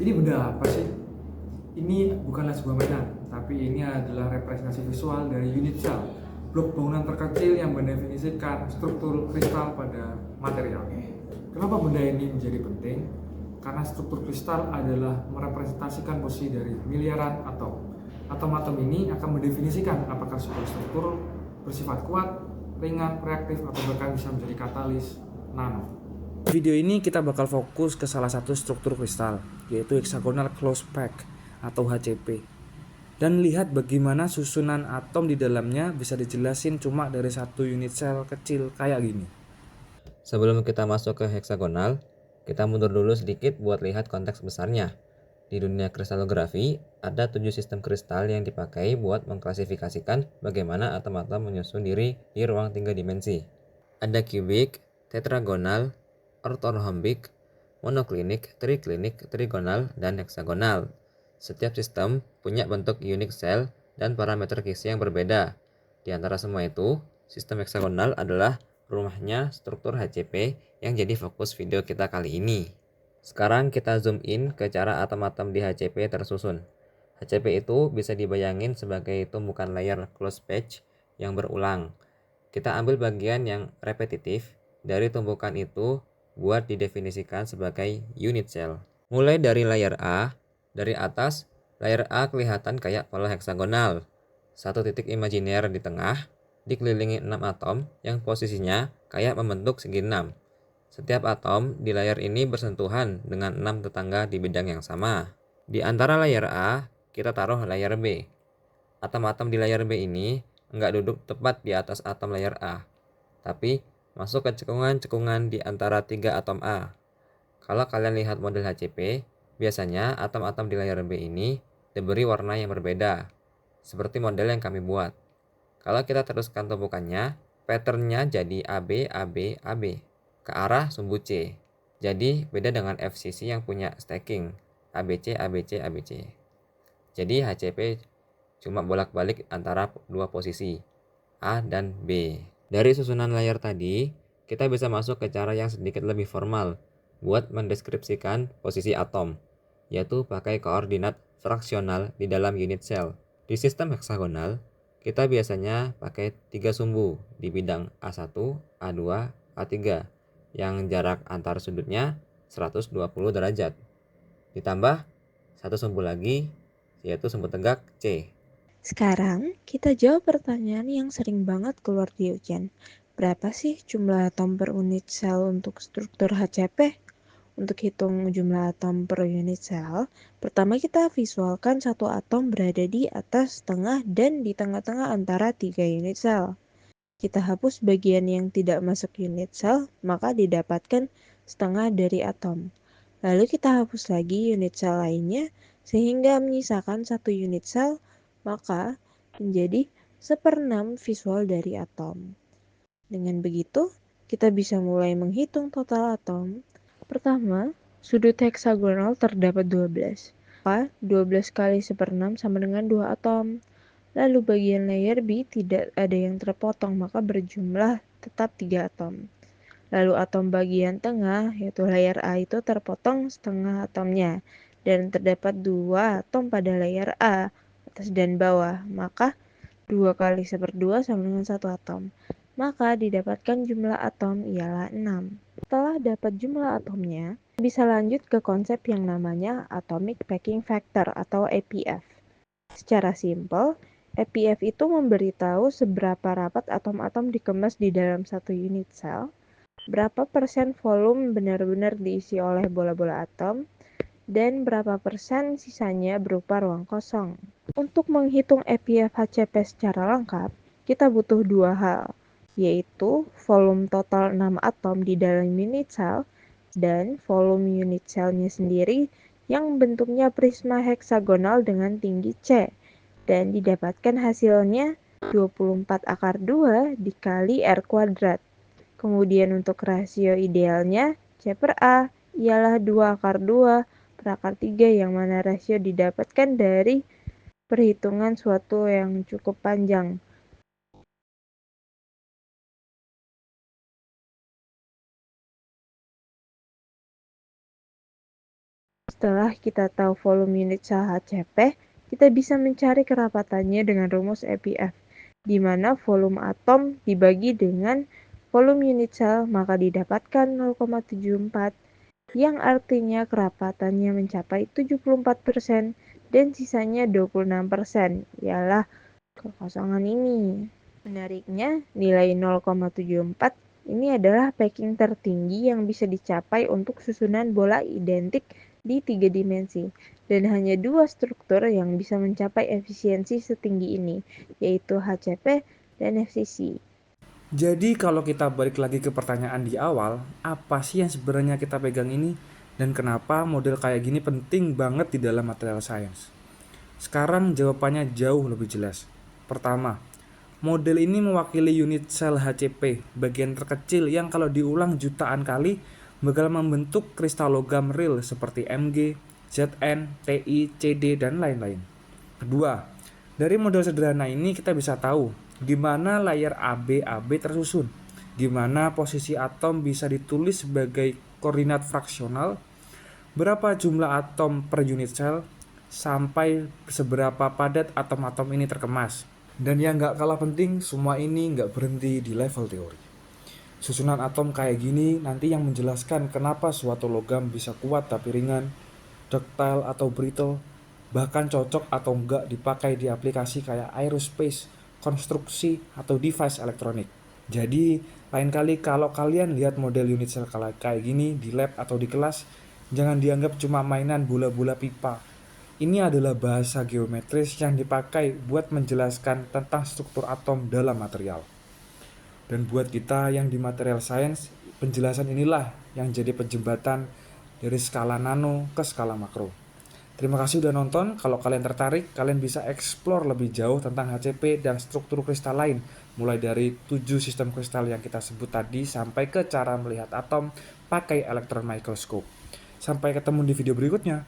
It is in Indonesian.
Ini benda apa sih? Ini bukanlah sebuah mainan, tapi ini adalah representasi visual dari unit cell, blok bangunan terkecil yang mendefinisikan struktur kristal pada material. Kenapa benda ini menjadi penting? Karena struktur kristal adalah merepresentasikan posisi dari miliaran atom. Atom-atom ini akan mendefinisikan apakah sebuah struktur bersifat kuat, ringan, reaktif, atau bahkan bisa menjadi katalis nano. Video ini kita bakal fokus ke salah satu struktur kristal, yaitu hexagonal closed pack atau HCP. Dan lihat bagaimana susunan atom di dalamnya bisa dijelasin cuma dari satu unit sel kecil kayak gini. Sebelum kita masuk ke heksagonal, kita mundur dulu sedikit buat lihat konteks besarnya. Di dunia kristalografi, ada 7 sistem kristal yang dipakai buat mengklasifikasikan bagaimana atom-atom menyusun diri di ruang 3 dimensi. Ada kubik, tetragonal, ortorhombic, monoklinik, triklinik, trigonal, dan heksagonal. Setiap sistem punya bentuk unique cell dan parameter kisi yang berbeda. Di antara semua itu, sistem heksagonal adalah rumahnya struktur HCP yang jadi fokus video kita kali ini. Sekarang kita zoom in ke cara atom-atom di HCP tersusun. HCP itu bisa dibayangin sebagai tumpukan layer closed patch yang berulang. Kita ambil bagian yang repetitif dari tumpukan itu buat didefinisikan sebagai unit cell. Mulai dari layer A, dari atas, layer A kelihatan kayak pola heksagonal. Satu titik imajiner di tengah, dikelilingi 6 atom yang posisinya kayak membentuk segi 6. Setiap atom di layer ini bersentuhan dengan 6 tetangga di bidang yang sama. Di antara layer A, kita taruh layer B. Atom-atom di layer B ini nggak duduk tepat di atas atom layer A, tapi masuk ke cekungan-cekungan di antara 3 atom A. Kalau kalian lihat model HCP, biasanya atom-atom di layer B ini diberi warna yang berbeda, seperti model yang kami buat. Kalau kita teruskan tumpukannya, patternnya jadi AB, AB, AB, ke arah sumbu C. Jadi beda dengan FCC yang punya stacking, ABC, ABC, ABC. Jadi HCP cuma bolak-balik antara dua posisi, A dan B. Dari susunan layar tadi, kita bisa masuk ke cara yang sedikit lebih formal buat mendeskripsikan posisi atom, yaitu pakai koordinat fraksional di dalam unit cell. Di sistem heksagonal, kita biasanya pakai 3 sumbu di bidang A1, A2, A3 yang jarak antar sudutnya 120 derajat. Ditambah satu sumbu lagi, yaitu sumbu tegak C. Sekarang kita jawab pertanyaan yang sering banget keluar di ujian. Berapa sih jumlah atom per unit sel untuk struktur HCP? Untuk hitung jumlah atom per unit sel, pertama kita visualkan satu atom berada di atas, tengah, dan di tengah-tengah antara 3 unit sel. Kita hapus bagian yang tidak masuk unit sel, maka didapatkan setengah dari atom. Lalu kita hapus lagi unit sel lainnya, sehingga menyisakan satu unit sel, maka menjadi 1/6 visual dari atom. Dengan begitu, kita bisa mulai menghitung total atom. Pertama, sudut heksagonal terdapat 12. Maka 12 kali 1/6 sama dengan 2 atom. Lalu bagian layer B tidak ada yang terpotong, maka berjumlah tetap 3 atom. Lalu atom bagian tengah, yaitu layer A itu terpotong setengah atomnya, dan terdapat 2 atom pada layer A, atas dan bawah, maka 2 kali 1/2 sama dengan 1 atom. Maka didapatkan jumlah atom ialah 6. Setelah dapat jumlah atomnya, bisa lanjut ke konsep yang namanya Atomic Packing Factor atau APF. Secara simpel, APF itu memberitahu seberapa rapat atom-atom dikemas di dalam satu unit sel, berapa persen volume benar-benar diisi oleh bola-bola atom, dan berapa persen sisanya berupa ruang kosong. Untuk menghitung APF HCP secara lengkap, kita butuh dua hal, yaitu volume total 6 atom di dalam unit sel dan volume unit selnya sendiri yang bentuknya prisma heksagonal dengan tinggi C, dan didapatkan hasilnya 24/2 dikali R kuadrat. Kemudian untuk rasio idealnya, C/A ialah 2/2/3 yang mana rasio didapatkan dari perhitungan suatu yang cukup panjang. Setelah kita tahu volume unit sel HCP, kita bisa mencari kerapatannya dengan rumus EPF, di mana volume atom dibagi dengan volume unit sel maka didapatkan 0,74, yang artinya kerapatannya mencapai 74% dan sisanya 26%, ialah kekosongan ini. Menariknya, nilai 0,74 ini adalah packing tertinggi yang bisa dicapai untuk susunan bola identik di 3 dimensi, dan hanya 2 struktur yang bisa mencapai efisiensi setinggi ini, yaitu HCP dan FCC. Jadi kalau kita balik lagi ke pertanyaan di awal, apa sih yang sebenarnya kita pegang ini? Dan kenapa model kayak gini penting banget di dalam material science? Sekarang jawabannya jauh lebih jelas. Pertama, model ini mewakili unit sel HCP, bagian terkecil yang kalau diulang jutaan kali bakal membentuk kristal logam real seperti Mg, Zn, Ti, Cd, dan lain-lain. Kedua, dari model sederhana ini kita bisa tahu di mana layar AB tersusun, di mana posisi atom bisa ditulis sebagai koordinat fraksional, berapa jumlah atom per unit sel, sampai seberapa padat atom-atom ini terkemas. Dan yang gak kalah penting, semua ini gak berhenti di level teori. Susunan atom kayak gini nanti yang menjelaskan kenapa suatu logam bisa kuat tapi ringan, ductile atau brittle, bahkan cocok atau enggak dipakai di aplikasi kayak aerospace, konstruksi, atau device elektronik. Jadi, lain kali kalau kalian lihat model unit sel kayak gini di lab atau di kelas, jangan dianggap cuma mainan bola-bola pipa. Ini adalah bahasa geometris yang dipakai buat menjelaskan tentang struktur atom dalam material. Dan buat kita yang di material science, penjelasan inilah yang jadi penjembatan dari skala nano ke skala makro. Terima kasih udah nonton. Kalau kalian tertarik, kalian bisa explore lebih jauh tentang HCP dan struktur kristal lain, mulai dari 7 sistem kristal yang kita sebut tadi sampai ke cara melihat atom pakai elektron microscope. Sampai ketemu di video berikutnya.